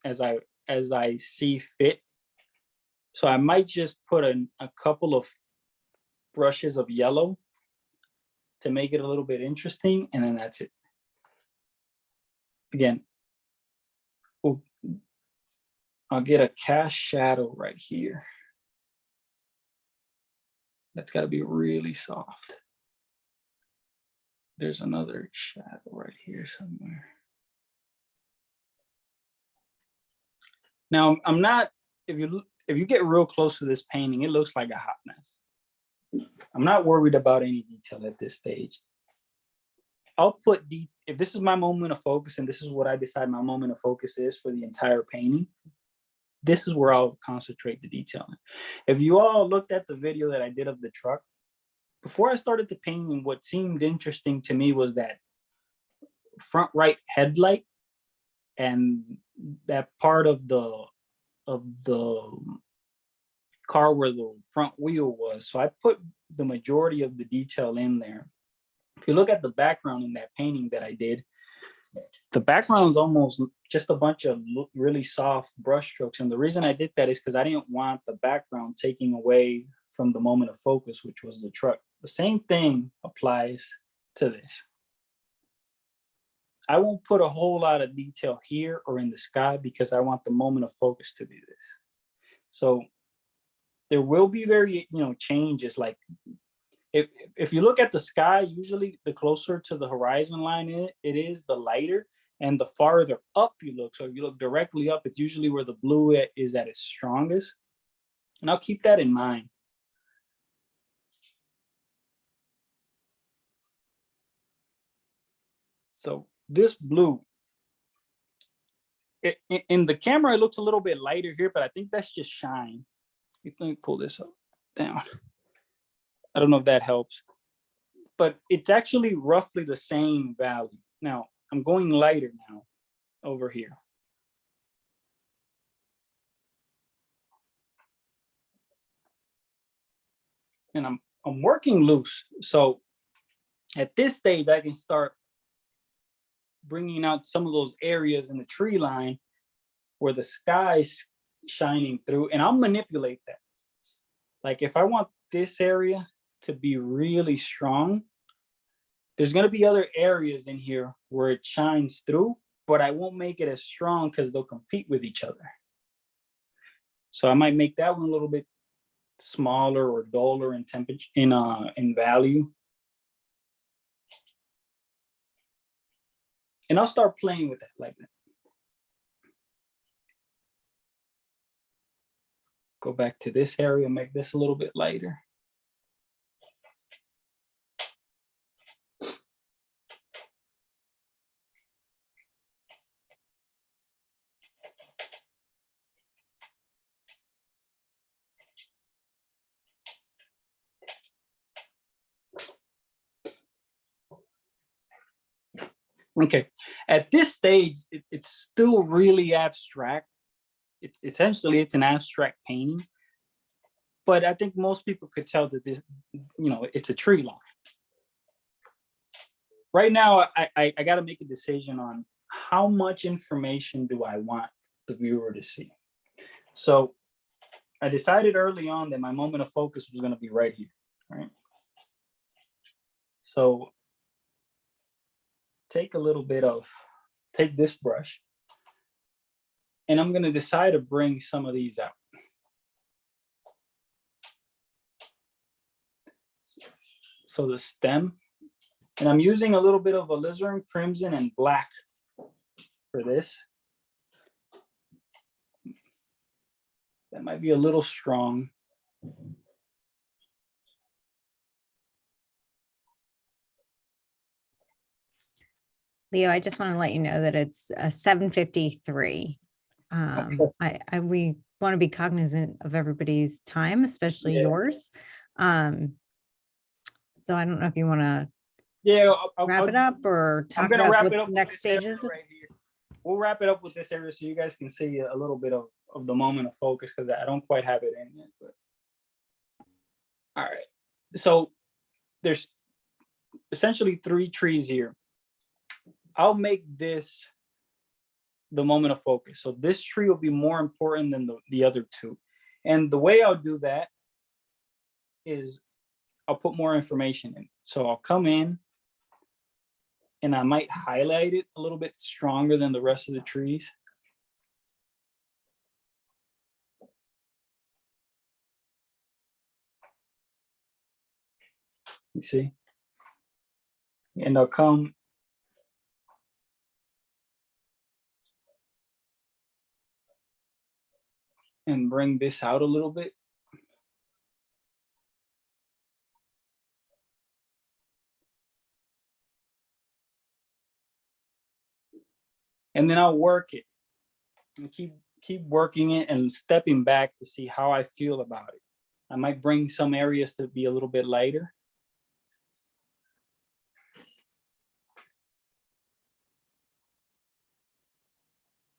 as I see fit. So I might just put a couple of brushes of yellow to make it a little bit interesting, and then that's it. Again, I'll get a cast shadow right here. That's got to be really soft. There's another shadow right here somewhere. Now, I'm not, if you get real close to this painting, it looks like a hot mess. I'm not worried about any detail at this stage. I'll put if this is my moment of focus and this is what I decide my moment of focus is for the entire painting, this is where I'll concentrate the detailing. If you all looked at the video that I did of the truck, before I started the painting, what seemed interesting to me was that front right headlight and that part of the car where the front wheel was. So I put the majority of the detail in there. If you look at the background in that painting that I did, the background is almost just a bunch of really soft brush strokes. And the reason I did that is because I didn't want the background taking away from the moment of focus, which was the truck. The same thing applies to this. I won't put a whole lot of detail here or in the sky because I want the moment of focus to be this. So there will be changes. Like if you look at the sky, usually the closer to the horizon line it is, the lighter, and the farther up you look. So if you look directly up, it's usually where the blue is at its strongest. And I'll keep that in mind. So this blue, in the camera, it looks a little bit lighter here, but I think that's just shine. Let me pull this up down. I don't know if that helps, but it's actually roughly the same value. Now I'm going lighter now over here. And I'm working loose. So at this stage, I can start bringing out some of those areas in the tree line where the sky's shining through, and I'll manipulate that. Like if I want this area to be really strong, there's going to be other areas in here where it shines through, but I won't make it as strong because they'll compete with each other. So I might make that one a little bit smaller or duller in temperature, in value. And I'll start playing with that like that. Go back to this area, make this a little bit lighter. Okay, at this stage, it's still really abstract. It's essentially, it's an abstract painting, but I think most people could tell that this, it's a tree line. Right now, I got to make a decision on how much information do I want the viewer to see. So I decided early on that my moment of focus was going to be right here, right? So take this brush, and I'm going to decide to bring some of these out. So the stem, and I'm using a little bit of alizarin crimson and black for this. That might be a little strong. Leo, I just want to let you know that it's 7:53. We want to be cognizant of everybody's time, especially yours. So I don't know if you want to wrap it up or talk about wrap what it up the next stages. right here. We'll wrap it up with this area so you guys can see a little bit of the moment of focus, because I don't quite have it in yet. But all right, so there's essentially 3 trees here. I'll make this the moment of focus. So this tree will be more important than the other 2. And the way I'll do that is I'll put more information in. So I'll come in and I might highlight it a little bit stronger than the rest of the trees. You see? And I'll come and bring this out a little bit. And then I'll work it and keep working it and stepping back to see how I feel about it. I might bring some areas to be a little bit lighter.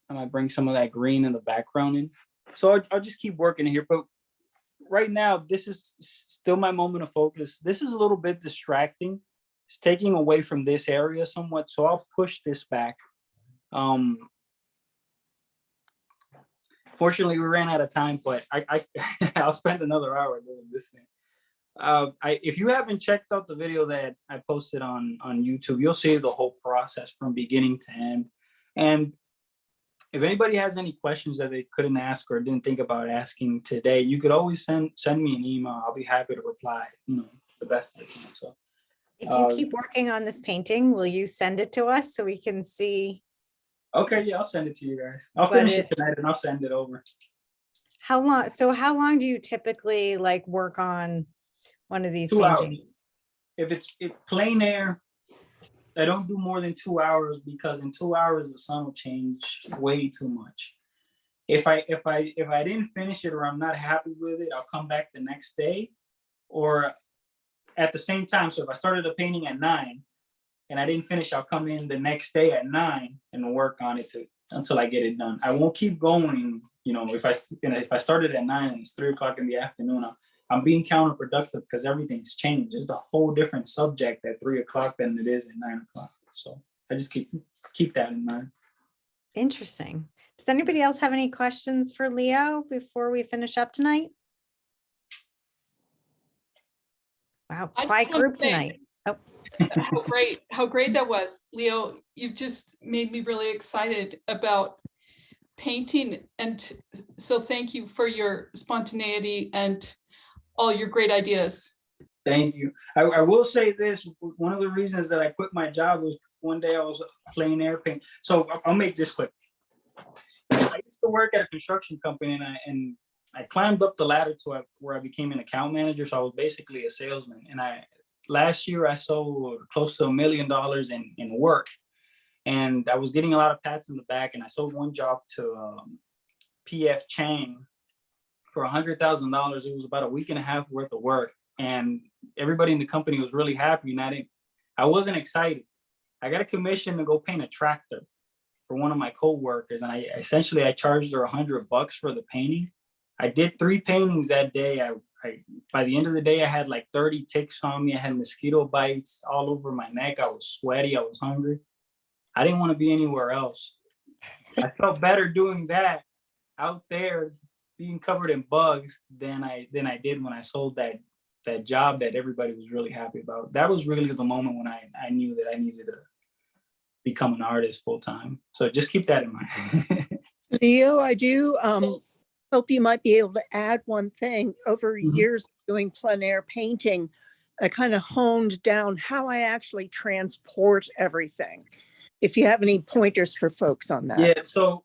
I might bring some of that green in the background in. So I'll just keep working here. But right now, this is still my moment of focus. This is a little bit distracting. It's taking away from this area somewhat. So I'll push this back. Fortunately, we ran out of time, but I'll spend another hour doing this thing. If you haven't checked out the video that I posted on YouTube, you'll see the whole process from beginning to end. And if anybody has any questions that they couldn't ask or didn't think about asking today, you could always send me an email. I'll be happy to reply, the best I can. So if you keep working on this painting, will you send it to us so we can see? Okay, yeah, I'll send it to you guys. I'll finish it tonight and I'll send it over. How long do you typically work on one of these 2 hours. paintings? If it's plein air, I don't do more than 2 hours, because in 2 hours the sun will change way too much. If I didn't finish it or I'm not happy with it, I'll come back the next day or at the same time. So if I started a painting at 9 and I didn't finish, I'll come in the next day at 9 and work on it until I get it done. I won't keep going. If I started at 9 and it's 3 o'clock in the afternoon, I'm being counterproductive because everything's changed. It's a whole different subject at 3 o'clock than it is at 9 o'clock. So I just keep that in mind. Interesting. Does anybody else have any questions for Leo before we finish up tonight? Wow, quiet group tonight. Oh. How great that was, Leo. You've just made me really excited about painting, and so thank you for your spontaneity and all your great ideas. Thank you. I will say this, one of the reasons that I quit my job was one day I was plein air paint. So I'll make this quick. I used to work at a construction company, and I climbed up the ladder to where I became an account manager. So I was basically a salesman. And last year I sold close to $1 million in work. And I was getting a lot of pats in the back. And I sold one job to PF Chang for $100,000. It was about a week and a half worth of work. And everybody in the company was really happy. And I wasn't excited. I got a commission to go paint a tractor for one of my coworkers, and I charged her $100 for the painting. I did 3 paintings that day. I by the end of the day, I had like 30 ticks on me. I had mosquito bites all over my neck. I was sweaty. I was hungry. I didn't want to be anywhere else. I felt better doing that out there, being covered in bugs, than I did when I sold that job that everybody was really happy about. That was really the moment when I knew that I needed to become an artist full time. So just keep that in mind. Leo, I do hope you might be able to add one thing. Over years doing plein air painting, I kind of honed down how I actually transport everything. If you have any pointers for folks on that. Yeah, so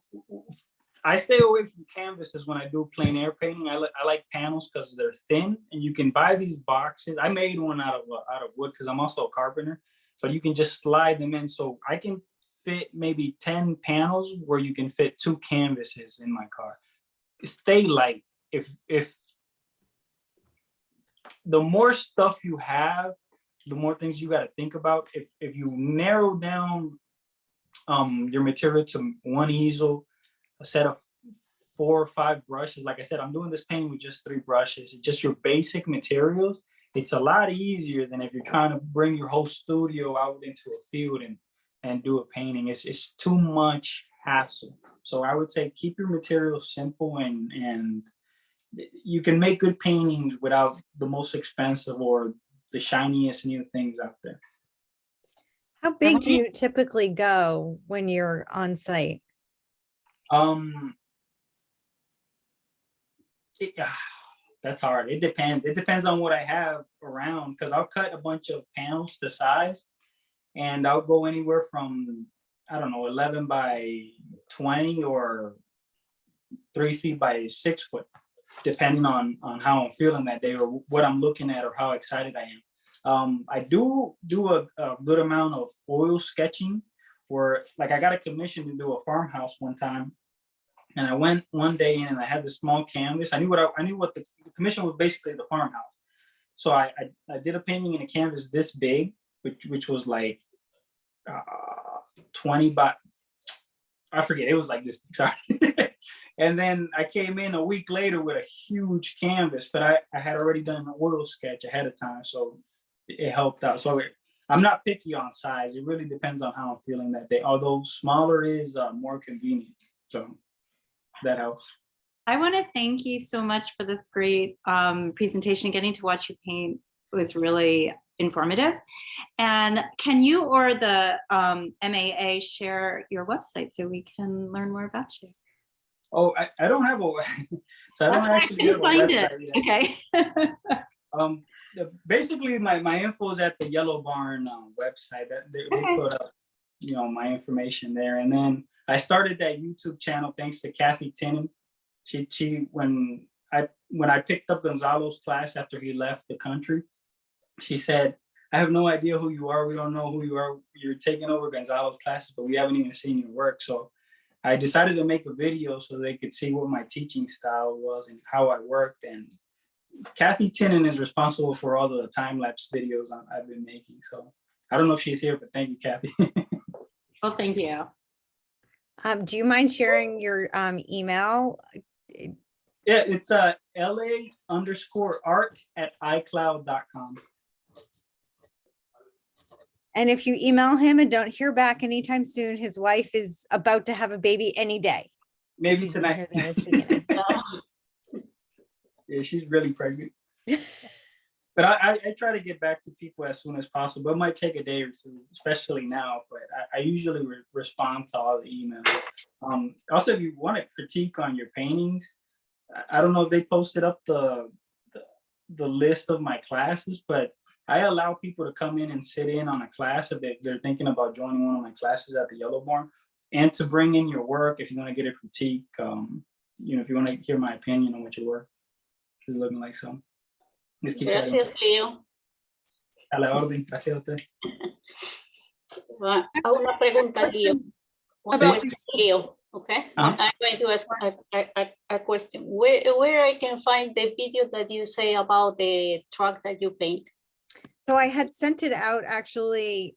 I stay away from canvases when I do plein air painting. I like panels because they're thin, and you can buy these boxes. I made one out of wood because I'm also a carpenter, but you can just slide them in. So I can fit maybe 10 panels where you can fit 2 canvases in my car. Stay light. If the more stuff you have, the more things you got to think about. If you narrow down your material to 1 easel, a set of 4 or 5 brushes. Like I said, I'm doing this painting with just 3 brushes. It's just your basic materials. It's a lot easier than if you're trying to bring your whole studio out into a field and do a painting. It's too much hassle. So I would say keep your materials simple, and you can make good paintings without the most expensive or the shiniest new things out there. How big do you typically go when you're on site? That's hard. It depends. It depends on what I have around, because I'll cut a bunch of panels to size, and I'll go anywhere from, I don't know, 11 by 20 or 3 feet by 6 foot, depending on how I'm feeling that day or what I'm looking at or how excited I am. I do a good amount of oil sketching, where like I got a commission to do a farmhouse one time, and I went one day in and I had this small canvas. I knew what the commission was, basically the farmhouse. So I did a painting in a canvas this big, which was like 20 by, I forget, it was like this, sorry. And then I came in a week later with a huge canvas, but I had already done an oil sketch ahead of time, so it helped out. So I'm not picky on size. It really depends on how I'm feeling that day, although smaller is more convenient. So that helps. I want to thank you so much for this great presentation. Getting to watch you paint was really informative. And can you or the MAA share your website so we can learn more about you? Oh, I don't have a, so I don't actually have a find website it. yet. Okay. Basically my info is at the Yellow Barn website. That they put up, my information there. And then I started that YouTube channel thanks to Kathy Tinnen. She when I picked up Gonzalo's class after he left the country, she said, "I have no idea who you are. We don't know who you are. You're taking over Gonzalo's classes, but we haven't even seen your work." So I decided to make a video so they could see what my teaching style was and how I worked. And Kathy Tinnen is responsible for all the time-lapse videos I've been making. So I don't know if she's here, but thank you, Kathy. Well, thank you. Do you mind sharing your email? Yeah, it's LA_art@iCloud.com. And if you email him and don't hear back anytime soon, his wife is about to have a baby any day. Maybe tonight. Yeah, she's really pregnant. But I try to get back to people as soon as possible. It might take a day or two, especially now, but I usually respond to all the emails. Also, if you want a critique on your paintings, I don't know if they posted up the list of my classes, but I allow people to come in and sit in on a class if they're thinking about joining one of my classes at the Yellow Barn, and to bring in your work if you want to get a critique, if you want to hear my opinion on what your work is looking like. So just keep that in. Gracias, Leo. A la orden, gracias a usted. A una pregunta, Leo. One About- question, Leo. Okay, Uh-huh. I'm going to ask a question. Where I can find the video that you say about the truck that you paint? So I had sent it out actually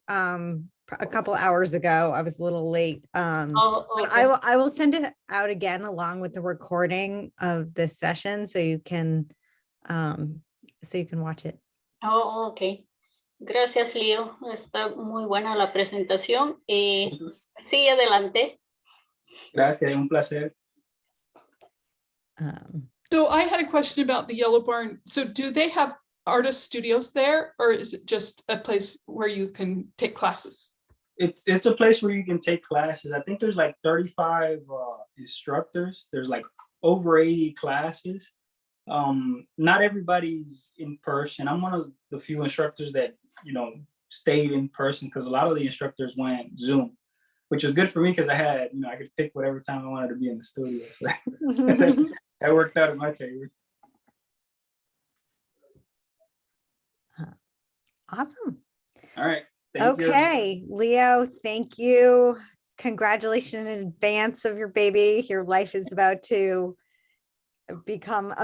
a couple hours ago. I was a little late. Oh, But okay. I will send it out again along with the recording of this session so you can watch it. Oh, ok. Gracias, Leo. Está muy buena la presentación. Sí, adelante. Gracias, un placer. So I had a question about the Yellow Barn. So do they have artist studios there, or is it just a place where you can take classes? It's a place where you can take classes. I think there's like 35 instructors. There's like over 80 classes. Not everybody's in person. I'm one of the few instructors that, you know, stayed in person because a lot of the instructors went Zoom, which was good for me because I had, you know, I could pick whatever time I wanted to be in the studio. So that worked out in my favor. Awesome. All right. Thank you. Okay, Leo, thank you. Congratulations in advance of your baby. Your life is about to become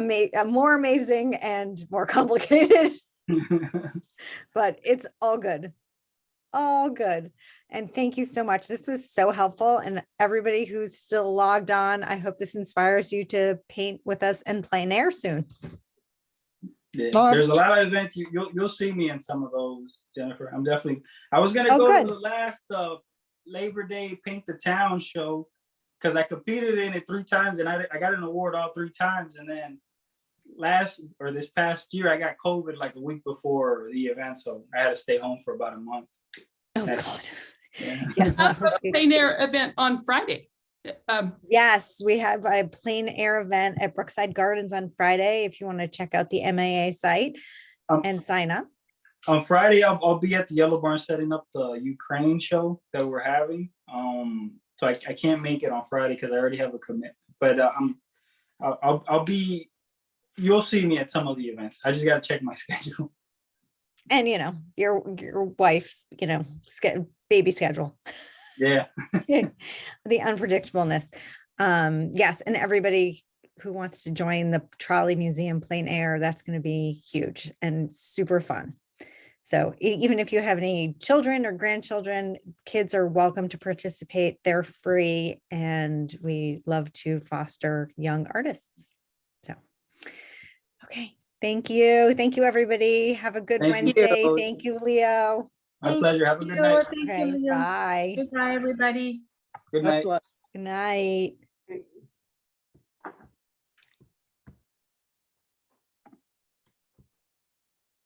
more amazing and more complicated, but it's all good. All good. And thank you so much. This was so helpful. And everybody who's still logged on, I hope this inspires you to paint with us in plein air soon. Yeah, there's a lot of events. You'll see me in some of those, Jennifer. I was gonna go to the last Labor Day Paint the Town show because I competed in it 3 times and I got an award all 3 times. And then this past year, I got COVID like a week before the event, so I had to stay home for about a month. Oh God. Yeah. I've got a plein air event on Friday. Yes, we have a plein air event at Brookside Gardens on Friday. If you want to check out the MAA site and sign up. On Friday, I'll be at the Yellow Barn setting up the Ukraine show that we're having. So I can't make it on Friday because I already have a commitment. But I'll be. You'll see me at some of the events. I just got to check my schedule. And you know your wife's baby schedule. Yeah. The unpredictableness. Yes, and everybody who wants to join the Trolley Museum plein air, that's going to be huge and super fun. So even if you have any children or grandchildren, kids are welcome to participate. They're free, and we love to foster young artists. So, okay. Thank you. Thank you, everybody. Have a good Wednesday. Thank you, Leo. My pleasure. Have a good night. Okay, bye. Goodbye, everybody. Good night. Good night.